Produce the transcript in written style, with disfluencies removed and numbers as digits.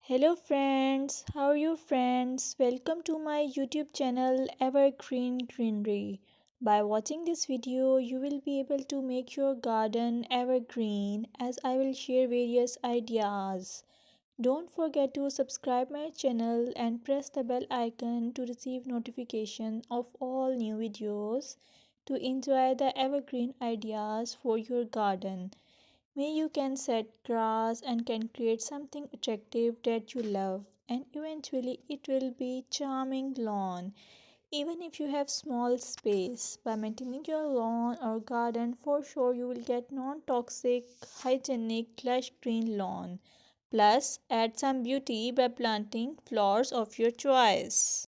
Hello friends, how are you friends? Welcome to my YouTube channel Evergreen Greenery. By watching this video, you will be able to make your garden evergreen as I will share various ideas. Don't forget to subscribe my channel and press the bell icon to receive notification of all new videos to enjoy the evergreen ideas for your garden. May you can set grass and can create something attractive that you love and eventually it will be charming lawn. Even if you have small space, by maintaining your lawn or garden for sure you will get non-toxic, hygienic, lush green lawn. Plus add some beauty by planting flowers of your choice.